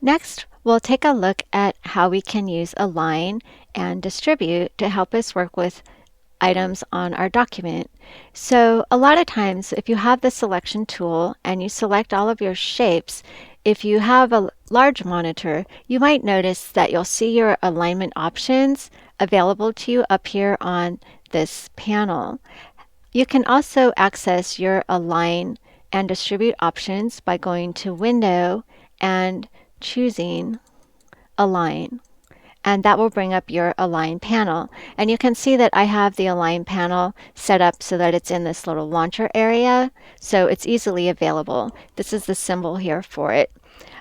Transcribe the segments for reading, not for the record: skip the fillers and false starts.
Next, we'll take a look at how we can use align and distribute to help us work with items on our document. So a lot of times, if you have the selection tool and you select all of your shapes, if you have a large monitor, you might notice that you'll see your alignment options available to you up here on this panel. You can also access your align and distribute options by going to Window and choosing Align. And that will bring up your Align panel. And you can see that I have the Align panel set up so that it's in this little launcher area, so it's easily available. This is the symbol here for it.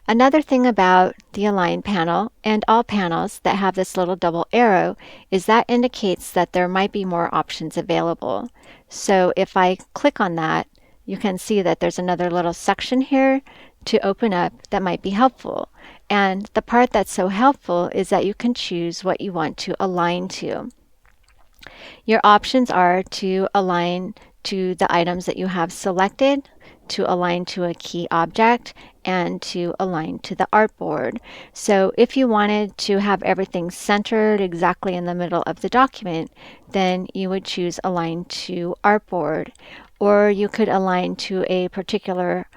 Another thing about the Align panel and all panels that have this little double arrow is that indicates that there might be more options available. So if I click on that, you can see that there's another little section here to open up that might be helpful. And the part that's so helpful is that you can choose what you want to align to. Your options are to align to the items that you have selected, to align to a key object, and to align to the artboard. So if you wanted to have everything centered exactly in the middle of the document, then you would choose Align to Artboard. Or you could align to a particular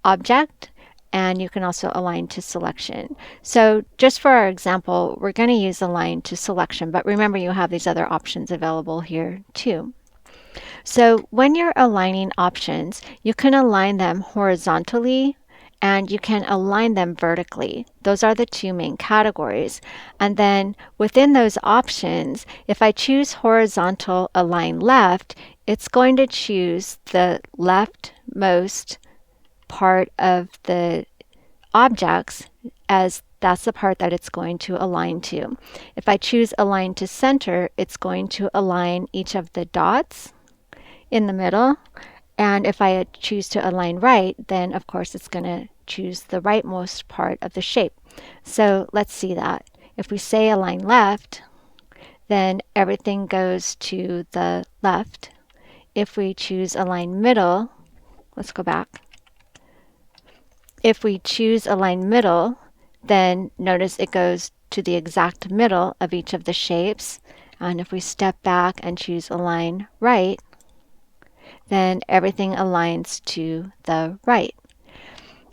object, and you can also align to selection. So just for our example, we're going to use align to selection, but remember you have these other options available here too. So when you're aligning options, you can align them horizontally and you can align them vertically. Those are the two main categories. And then within those options, if I choose horizontal align left, it's going to choose the leftmost part of the objects as that's the part that it's going to align to. If I choose align to center, it's going to align each of the dots in the middle. And if I choose to align right, then of course it's going to choose the rightmost part of the shape. So let's see that. If we say align left, then everything goes to the left. If we choose align middle, let's go back. If we choose align middle, then notice it goes to the exact middle of each of the shapes. And if we step back and choose align right, then everything aligns to the right.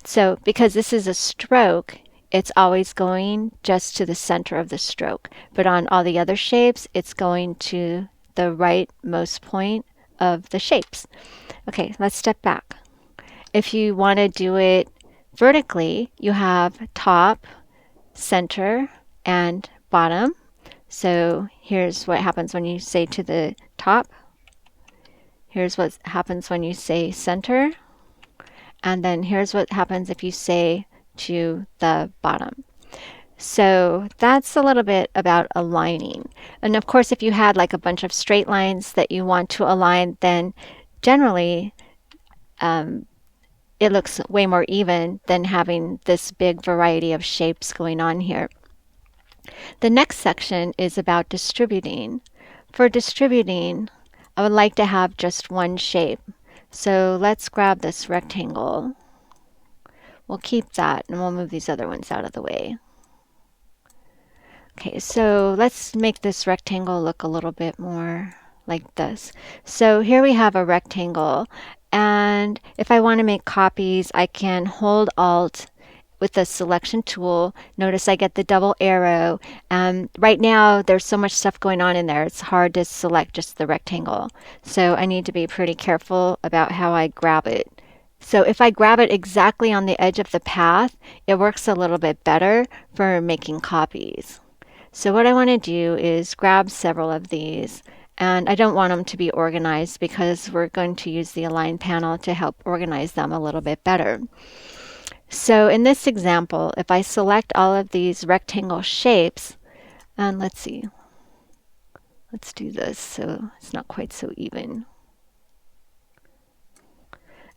So because this is a stroke, it's always going just to the center of the stroke. But on all the other shapes, it's going to the rightmost point of the shapes. Okay, let's step back. If you want to do it vertically, you have top, center, and bottom. So here's what happens when you say to the top. Here's what happens when you say center. And then here's what happens if you say to the bottom. So that's a little bit about aligning. And of course, if you had like a bunch of straight lines that you want to align, then generally it looks way more even than having this big variety of shapes going on here. The next section is about distributing. For distributing, I would like to have just one shape. So let's grab this rectangle. We'll keep that and we'll move these other ones out of the way. Okay, so let's make this rectangle look a little bit more like this. So here we have a rectangle, and if I want to make copies, I can hold Alt with the selection tool. Notice I get the double arrow. Right now there's so much stuff going on in there, it's hard to select just the rectangle. So I need to be pretty careful about how I grab it. So if I grab it exactly on the edge of the path, it works a little bit better for making copies. So what I want to do is grab several of these, and I don't want them to be organized because we're going to use the Align panel to help organize them a little bit better. So in this example, if I select all of these rectangle shapes, and let's see, let's do this so it's not quite so even.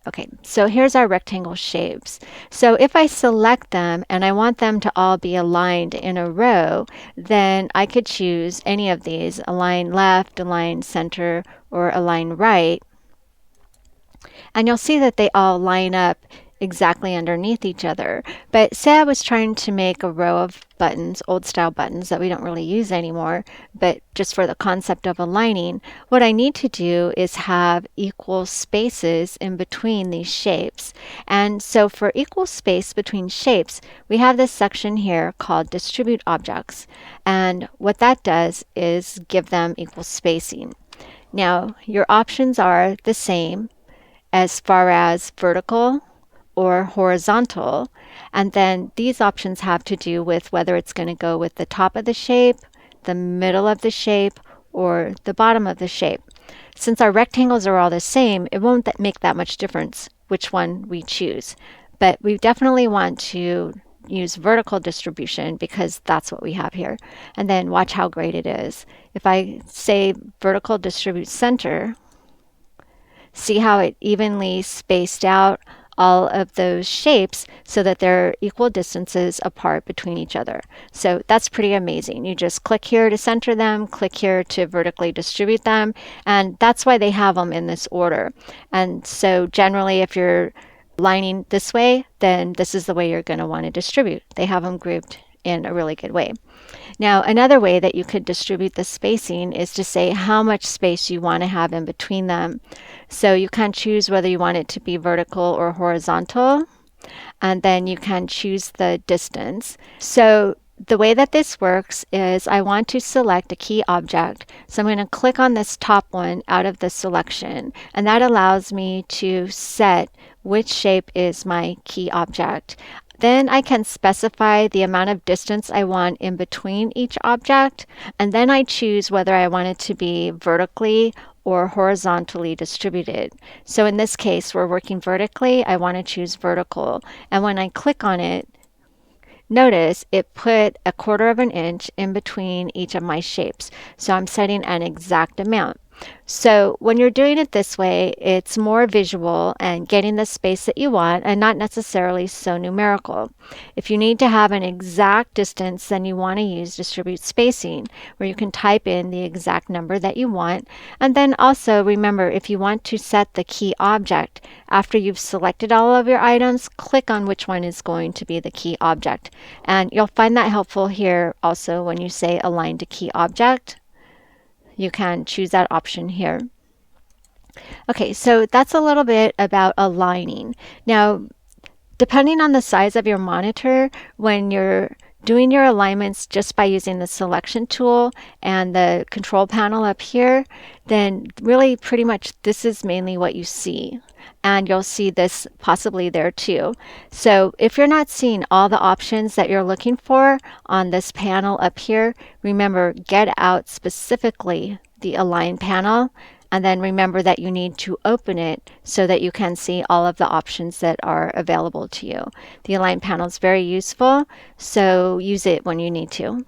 Okay, so here's our rectangle shapes. So if I select them and I want them to all be aligned in a row, then I could choose any of these, align left, align center, or align right. And you'll see that they all line up exactly underneath each other. But say I was trying to make a row of buttons, old style buttons that we don't really use anymore, but just for the concept of aligning, what I need to do is have equal spaces in between these shapes. And so for equal space between shapes, we have this section here called Distribute Objects. And what that does is give them equal spacing. Now, your options are the same as far as vertical or horizontal. And then these options have to do with whether it's going to go with the top of the shape, the middle of the shape, or the bottom of the shape. Since our rectangles are all the same, it won't make that much difference which one we choose. But we definitely want to use vertical distribution because that's what we have here. And then watch how great it is. If I say vertical distribute center, see how it evenly spaced out all of those shapes so that they're equal distances apart between each other. So that's pretty amazing. You just click here to center them, click here to vertically distribute them, and that's why they have them in this order. And so generally if you're lining this way, then this is the way you're going to want to distribute. They have them grouped in a really good way. Now, another way that you could distribute the spacing is to say how much space you want to have in between them. So you can choose whether you want it to be vertical or horizontal, and then you can choose the distance. So the way that this works is I want to select a key object. So I'm going to click on this top one out of the selection, and that allows me to set which shape is my key object. Then I can specify the amount of distance I want in between each object, and then I choose whether I want it to be vertically or horizontally distributed. So in this case, we're working vertically. I want to choose vertical. And when I click on it, notice it put 1/4 of an inch in between each of my shapes. So I'm setting an exact amount. So when you're doing it this way, it's more visual and getting the space that you want and not necessarily so numerical. If you need to have an exact distance, then you want to use distribute spacing, where you can type in the exact number that you want. And then also remember, if you want to set the key object, after you've selected all of your items, click on which one is going to be the key object. And you'll find that helpful here also when you say align to key object. You can choose that option here. Okay, so that's a little bit about aligning. Now, depending on the size of your monitor, when you're doing your alignments just by using the selection tool and the control panel up here, then really pretty much this is mainly what you see. And you'll see this possibly there too. So if you're not seeing all the options that you're looking for on this panel up here, remember, get out specifically the Align panel, and then remember that you need to open it so that you can see all of the options that are available to you. The Align panel is very useful, so use it when you need to.